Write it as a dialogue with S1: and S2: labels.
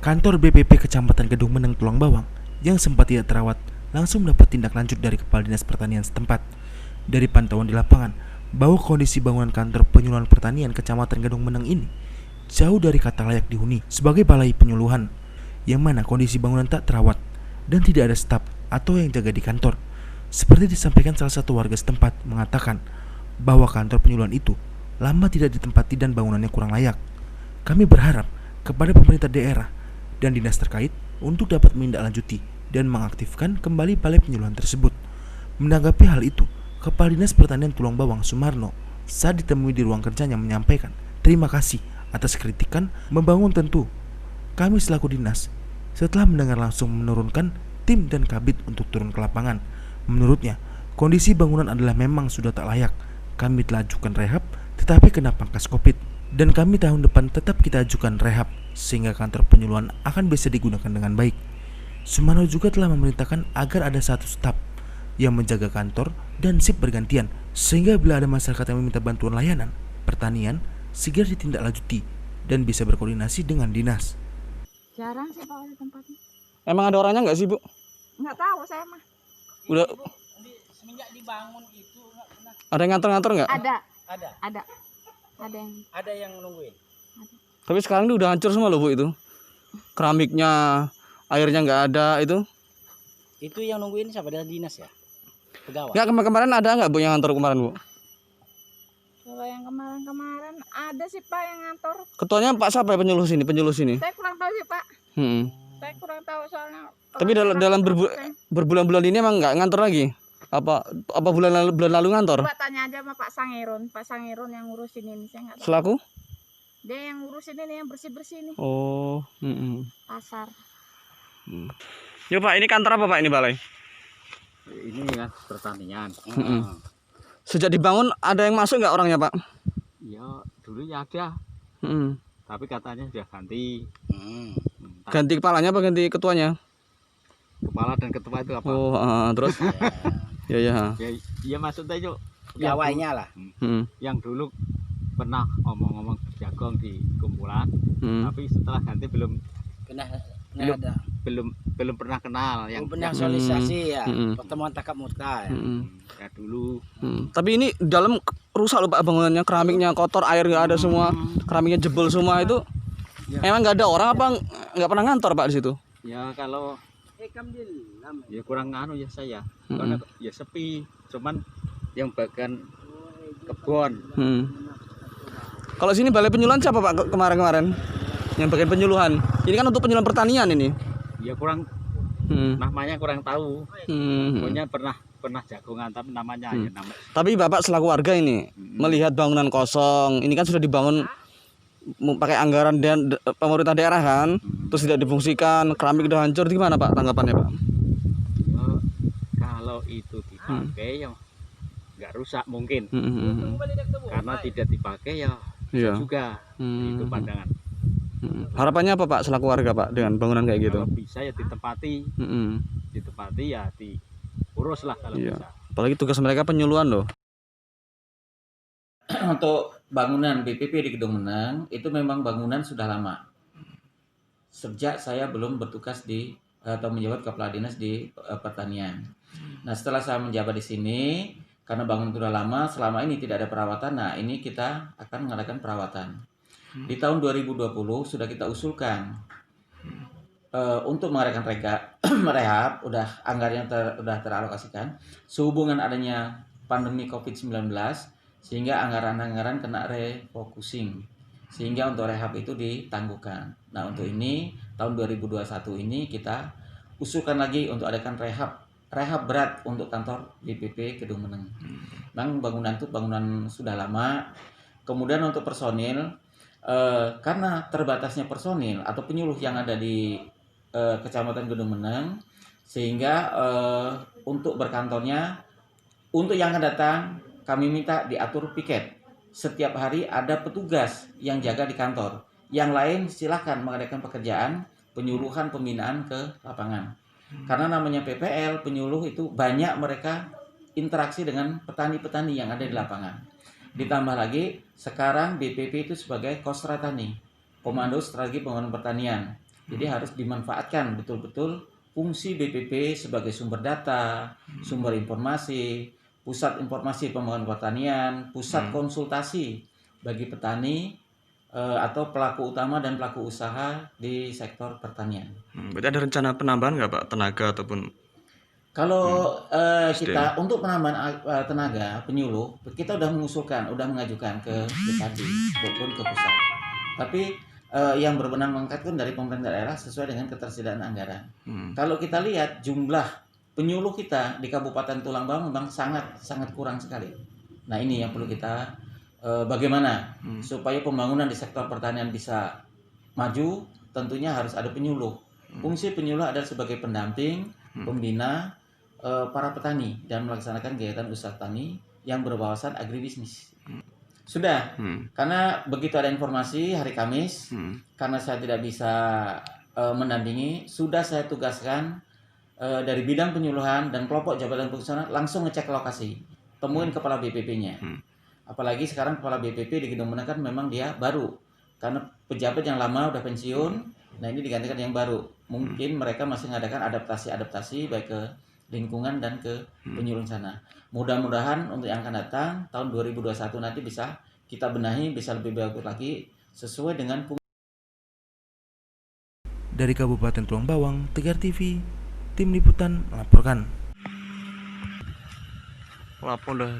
S1: Kantor BPP Kecamatan Kedung Meneng Tulang Bawang yang sempat tidak terawat langsung mendapat tindak lanjut dari Kepala Dinas Pertanian setempat. Dari pantauan di lapangan, bahwa kondisi bangunan kantor penyuluhan pertanian Kecamatan Kedung Meneng ini jauh dari kata layak dihuni sebagai balai penyuluhan, yang mana kondisi bangunan tak terawat dan tidak ada staf atau yang jaga di kantor. Seperti disampaikan salah satu warga setempat mengatakan bahwa kantor penyuluhan itu lama tidak ditempati dan bangunannya kurang layak. Kami berharap kepada pemerintah daerah dan dinas terkait untuk dapat menindaklanjuti dan mengaktifkan kembali balai penyuluhan tersebut. Menanggapi hal itu, Kepala Dinas Pertanian Tulang Bawang Sumarno saat ditemui di ruang kerjanya menyampaikan terima kasih atas kritikan membangun. Tentu kami selaku dinas setelah mendengar langsung menurunkan tim dan kabit untuk turun ke lapangan. Menurutnya, kondisi bangunan adalah memang sudah tak layak. Kami telah ajukan rehab tetapi kena pangkas Covid, dan kami tahun depan tetap kita ajukan rehab sehingga kantor penyuluhan akan bisa digunakan dengan baik. Sumarno juga telah memerintahkan agar ada satu staf yang menjaga kantor dan sip bergantian, sehingga bila ada masyarakat yang meminta bantuan layanan pertanian segera ditindaklanjuti dan bisa berkoordinasi dengan dinas.
S2: Jarang sih Pak di tempatnya.
S3: Emang ada orangnya nggak sih, Bu?
S2: Nggak tahu saya mah.
S3: Udah
S4: Semenjak dibangun itu nggak pernah
S3: ada yang ngantor-ngantor nggak?
S2: Ada
S4: ada
S2: yang
S4: nungguin.
S3: Tapi sekarang ini udah hancur semua loh, Bu, itu. Keramiknya, airnya nggak ada itu.
S4: Itu yang nungguin siapa? Dari dinas ya? Pegawai.
S3: Nggak, kemarin ada nggak, Bu, yang ngantor kemarin, Bu?
S2: Kalau yang kemarin ada sih Pak yang ngantor.
S3: Ketuanya Pak siapa ya, penyuluh sini?
S2: Saya kurang tahu sih Pak. Saya kurang tahu soalnya.
S3: Tapi dalam berbulan-bulan ini emang nggak ngantor lagi? Apa bulan lalu ngantor?
S2: Coba tanya aja sama Pak Sangirun yang ngurusin ini, saya nggak tahu.
S3: Selaku?
S2: Dia yang ngurusin ini, yang bersih-bersih ini.
S3: Oh,
S2: Pasar.
S3: Ya Pak, ini kantor apa Pak ini balai?
S4: Ini ya pertanian.
S3: Sejak dibangun ada yang masuk nggak orangnya Pak?
S4: Ya dulu ya ada, tapi katanya sudah ganti.
S3: Ganti kepalanya apa ganti ketuanya?
S4: Kepala dan ketua itu apa?
S3: Oh, terus? Ya.
S4: Ya maksudnya itu pegawainya lah. Yang dulu pernah ngomong-ngomong jagung di kumpulan, tapi setelah ganti belum pernah kenal. Yang
S5: pernah sosialisasi ya, pertemuan tatap muka ya.
S4: Ya dulu.
S3: Tapi ini dalam rusak loh Pak bangunannya, keramiknya kotor, air nggak ada semua, keramiknya jebol semua itu.
S4: Ya.
S3: Emang nggak ada orang apa nggak pernah ngantor Pak di situ?
S4: Ya kalau ya kurang nganu ya saya, karena ya sepi, cuman yang bagian kebun.
S3: Kalau sini balai penyuluhan siapa Pak kemarin? Yang bagian penyuluhan. Ini kan untuk penyuluhan pertanian ini.
S4: Ya kurang namanya kurang tahu. Pokoknya pernah jagongan tapi namanya ya nama.
S3: Tapi Bapak selaku warga ini melihat bangunan kosong, ini kan sudah dibangun pakai anggaran dan pemerintah daerah kan, terus tidak difungsikan, keramik udah hancur, gimana Pak tanggapannya Pak?
S4: Ya, kalau itu dipakai ya nggak rusak mungkin, karena tidak dipakai ya juga itu pandangan.
S3: Harapannya apa Pak selaku warga Pak dengan bangunan kayak gitu?
S4: Kalau bisa ya ditempati, ya diurus lah kalau bisa.
S3: Apalagi tugas mereka penyuluhan loh.
S5: Untuk bangunan BPP di Kedung Meneng itu memang bangunan sudah lama. Sejak saya belum bertugas atau menjabat kepala dinas di pertanian. Nah, setelah saya menjabat di sini, karena bangunan sudah lama, selama ini tidak ada perawatan. Nah, ini kita akan mengadakan perawatan. Di tahun 2020 sudah kita usulkan untuk mengadakan rehab, udah anggarannya udah teralokasikan. Sehubungan adanya pandemi COVID-19, sehingga anggaran-anggaran kena refocusing, sehingga untuk rehab itu ditangguhkan. Nah, untuk ini tahun 2021 ini kita usulkan lagi untuk adakan rehab berat untuk kantor BPP Kedung Meneng. Memang bangunan itu bangunan sudah lama. Kemudian untuk personil, karena terbatasnya personil atau penyuluh yang ada di Kecamatan Kedung Meneng, sehingga untuk berkantornya, untuk yang akan datang kami minta diatur piket. Setiap hari ada petugas yang jaga di kantor. Yang lain silahkan mengadakan pekerjaan penyuluhan pembinaan ke lapangan. Karena namanya PPL, penyuluh itu banyak mereka interaksi dengan petani-petani yang ada di lapangan. Ditambah lagi sekarang BPP itu sebagai Kostra Tani, Komando Strategi Pembangunan Pertanian. Jadi harus dimanfaatkan betul-betul fungsi BPP sebagai sumber data, sumber informasi, pusat informasi pembangunan pertanian, pusat konsultasi bagi petani atau pelaku utama dan pelaku usaha di sektor pertanian.
S3: Berarti ada rencana penambahan nggak Pak tenaga ataupun
S5: Kalau kita untuk penambahan tenaga penyuluh, kita udah mengusulkan, udah mengajukan ke BKD maupun ke pusat. Tapi yang berwenang mengangkatkan dari pemerintah daerah sesuai dengan ketersediaan anggaran. Kalau kita lihat jumlah penyuluh kita di Kabupaten Tulang Bawang memang sangat kurang sekali. Nah ini yang perlu kita bagaimana supaya pembangunan di sektor pertanian bisa maju, tentunya harus ada penyuluh. Fungsi penyuluh adalah sebagai pendamping, pembina para petani dan melaksanakan kegiatan usaha tani yang berwawasan agribisnis. Sudah, karena begitu ada informasi hari Kamis, karena saya tidak bisa mendampingi, sudah saya tugaskan dari bidang penyuluhan dan kelompok jabatan fungsional langsung ngecek lokasi, temuin kepala BPP-nya. Apalagi sekarang kepala BPP di Kedung Menang kan memang dia baru, karena pejabat yang lama udah pensiun, nah ini digantikan yang baru. Mungkin mereka masih mengadakan adaptasi baik ke lingkungan dan ke penyuluhan sana. Mudah-mudahan untuk yang akan datang tahun 2021 nanti bisa kita benahi, bisa lebih bagus lagi sesuai dengan
S1: Dari Kabupaten Tulang Bawang, Tegar TV, tim liputan melaporkan.
S3: lapor dah?